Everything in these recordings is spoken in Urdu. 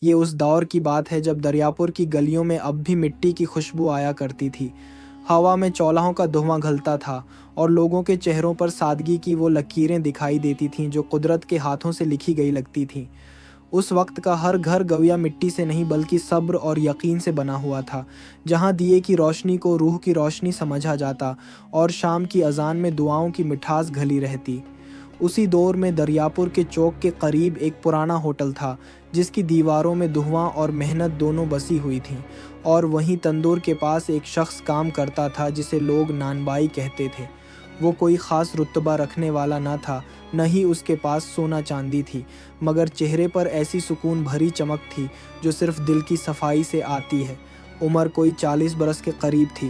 یہ اس دور کی بات ہے جب دریاپور کی گلیوں میں اب بھی مٹی کی خوشبو آیا کرتی تھی، ہوا میں چولہوں کا دھواں گھلتا تھا اور لوگوں کے چہروں پر سادگی کی وہ لکیریں دکھائی دیتی تھیں جو قدرت کے ہاتھوں سے لکھی گئی لگتی تھیں۔ اس وقت کا ہر گھر گویا مٹی سے نہیں بلکہ صبر اور یقین سے بنا ہوا تھا، جہاں دیے کی روشنی کو روح کی روشنی سمجھا جاتا اور شام کی اذان میں دعاؤں کی مٹھاس گھلی رہتی۔ اسی دور میں دریاپور کے چوک کے قریب ایک پرانا ہوٹل تھا جس کی دیواروں میں دھواں اور محنت دونوں بسی ہوئی تھیں، اور وہیں تندور کے پاس ایک شخص کام کرتا تھا جسے لوگ نان بائی کہتے تھے۔ وہ کوئی خاص رتبہ رکھنے والا نہ تھا، نہ ہی اس کے پاس سونا چاندی تھی، مگر چہرے پر ایسی سکون بھری چمک تھی جو صرف دل کی صفائی سے آتی ہے۔ عمر کوئی 40 برس کے قریب تھی،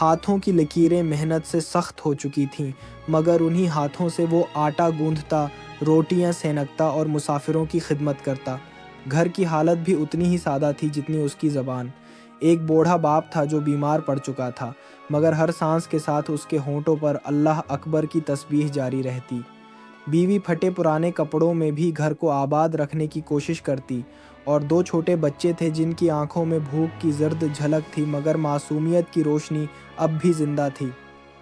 ہاتھوں کی لکیریں محنت سے سخت ہو چکی تھیں، مگر انہی ہاتھوں سے وہ آٹا گوندھتا، روٹیاں سینکتا اور مسافروں کی خدمت کرتا۔ گھر کی حالت بھی اتنی ہی سادہ تھی جتنی اس کی زبان۔ ایک بوڑھا باپ تھا جو بیمار پڑ چکا تھا، مگر ہر سانس کے ساتھ اس کے ہونٹوں پر اللہ اکبر کی تسبیح جاری رہتی۔ بیوی پھٹے پرانے کپڑوں میں بھی گھر کو آباد رکھنے کی کوشش کرتی، اور 2 چھوٹے بچے تھے جن کی آنکھوں میں بھوک کی زرد جھلک تھی مگر معصومیت کی روشنی اب بھی زندہ تھی۔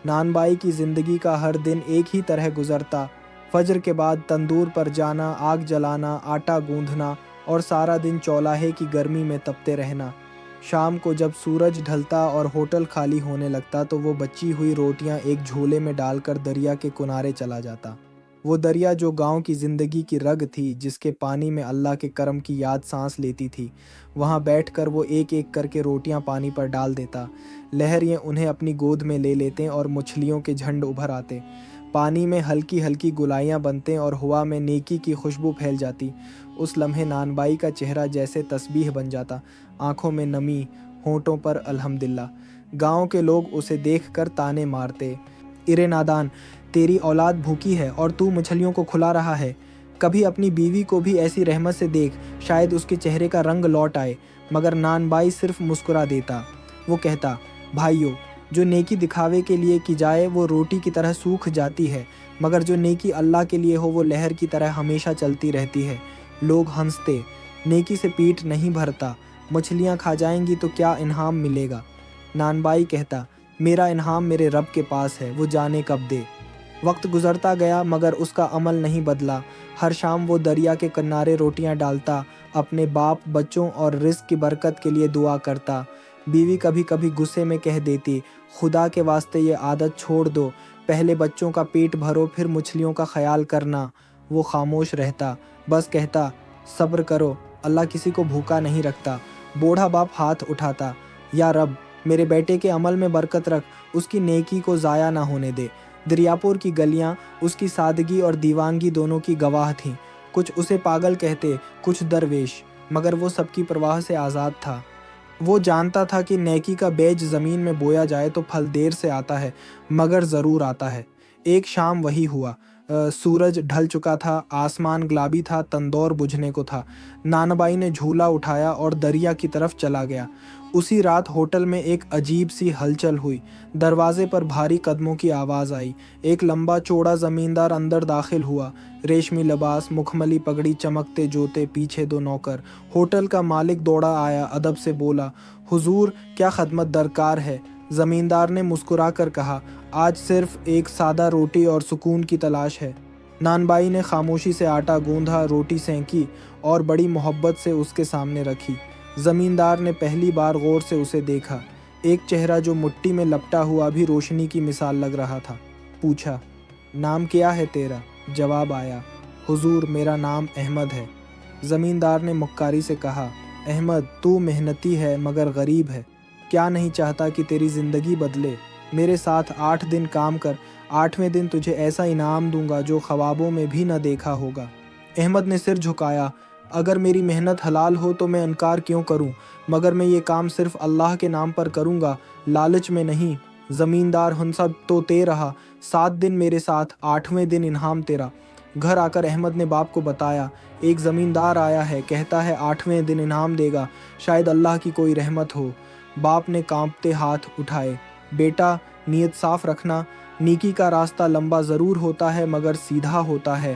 نان بائی کی زندگی کا ہر دن ایک ہی طرح گزرتا۔ فجر کے بعد تندور پر جانا، آگ جلانا، آٹا گوندھنا اور سارا دن چولاہے کی گرمی میں تپتے رہنا۔ شام کو جب سورج ڈھلتا اور ہوٹل خالی ہونے لگتا تو وہ بچی ہوئی روٹیاں ایک جھولے میں ڈال کر دریا کے کنارے چلا جاتا۔ وہ دریا جو گاؤں کی زندگی کی رگ تھی، جس کے پانی میں اللہ کے کرم کی یاد سانس لیتی تھی، وہاں بیٹھ کر وہ ایک ایک کر کے روٹیاں پانی پر ڈال دیتا۔ لہریں انہیں اپنی گود میں لے لیتے اور مچھلیوں کے جھنڈ ابھر آتے۔ پانی میں ہلکی ہلکی گلائیاں بنتے اور ہوا میں نیکی کی خوشبو پھیل جاتی۔ اس لمحے نان بائی کا چہرہ جیسے تسبیح بن جاتا، آنکھوں میں نمی، ہونٹوں پر الحمدللہ۔ گاؤں کے لوگ اسے دیکھ کر تانے مارتے، ارے نادان، تیری اولاد بھوکی ہے اور تو مچھلیوں کو کھلا رہا ہے۔ کبھی اپنی بیوی کو بھی ایسی رحمت سے دیکھ، شاید اس کے چہرے کا رنگ لوٹ آئے۔ مگر نان بائی صرف مسکرا دیتا۔ وہ کہتا، بھائیو، جو نیکی دکھاوے کے لیے کی جائے وہ روٹی کی طرح سوکھ جاتی ہے، مگر جو نیکی اللہ کے لیے ہو وہ لہر کی طرح ہمیشہ چلتی رہتی ہے۔ لوگ ہنستے، نیکی سے پیٹ نہیں بھرتا، مچھلیاں کھا جائیں گی تو کیا انعام ملے گا؟ نان بائی کہتا، میرا انعام میرے رب کے پاس ہے، وہ جانے کب دے۔ وقت گزرتا گیا مگر اس کا عمل نہیں بدلا۔ ہر شام وہ دریا کے کنارے روٹیاں ڈالتا، اپنے باپ، بچوں اور رزق کی برکت کے لیے دعا کرتا۔ بیوی کبھی کبھی غصے میں کہہ دیتی، خدا کے واسطے یہ عادت چھوڑ دو، پہلے بچوں کا پیٹ بھرو پھر مچھلیوں کا خیال کرنا۔ وہ خاموش رہتا، بس کہتا، صبر کرو، اللہ کسی کو بھوکا نہیں رکھتا۔ بوڑھا باپ ہاتھ اٹھاتا، یا رب، میرے بیٹے کے عمل میں برکت رکھ، اس کی نیکی کو ضائع نہ ہونے دے۔ دریاپور کی گلیاں اس کی سادگی اور دیوانگی دونوں کی گواہ تھیں۔ کچھ اسے پاگل کہتے، کچھ درویش، مگر وہ سب کی پرواہ سے آزاد تھا۔ وہ جانتا تھا کہ نیکی کا بیج زمین میں بویا جائے تو پھل دیر سے آتا ہے، مگر ضرور آتا ہے۔ ایک شام وہی ہوا۔ سورج ڈھل چکا تھا، آسمان گلابی تھا، تندور بجھنے کو تھا۔ نان بائی نے جھولا اٹھایا اور دریا کی طرف چلا گیا۔ اسی رات ہوٹل میں ایک عجیب سی ہلچل ہوئی۔ دروازے پر بھاری قدموں کی آواز آئی۔ ایک لمبا چوڑا زمیندار اندر داخل ہوا، ریشمی لباس، مکھملی پگڑی، چمکتے جوتے، پیچھے 2 نوکر۔ ہوٹل کا مالک دوڑا آیا، ادب سے بولا، حضور، کیا خدمت درکار ہے؟ زمیندار نے مسکرا کر کہا، آج صرف ایک سادہ روٹی اور سکون کی تلاش ہے۔ نان بائی نے خاموشی سے آٹا گوندھا، روٹی سینکی اور بڑی محبت سے اس کے سامنے رکھی۔ زمیندار نے پہلی بار غور سے اسے دیکھا۔ ایک چہرہ جو مٹی میں لپٹا ہوا بھی روشنی کی مثال لگ رہا تھا۔ پوچھا، نام کیا ہے تیرا؟ جواب آیا، حضور، میرا نام احمد ہے۔ زمیندار نے مکاری سے کہا، احمد، تو محنتی ہے مگر غریب ہے، کیا نہیں چاہتا کہ تیری زندگی بدلے؟ میرے ساتھ 8 دن کام کر، 8ویں دن تجھے ایسا انعام دوں گا جو خوابوں میں بھی نہ دیکھا ہوگا۔ احمد نے سر جھکایا، اگر میری محنت حلال ہو تو میں انکار کیوں کروں، مگر میں یہ کام صرف اللہ کے نام پر کروں گا، لالچ میں نہیں۔ زمیندار ہنسا تو تے رہا، 7 دن میرے ساتھ، 8ویں دن انعام تیرا۔ گھر آ کر احمد نے باپ کو بتایا، ایک زمیندار آیا ہے، کہتا ہے 8ویں دن انعام دے گا، شاید اللہ کی کوئی رحمت ہو۔ باپ نے کانپتے ہاتھ اٹھائے، بیٹا، نیت صاف رکھنا، نیکی کا راستہ لمبا ضرور ہوتا ہے مگر سیدھا ہوتا ہے۔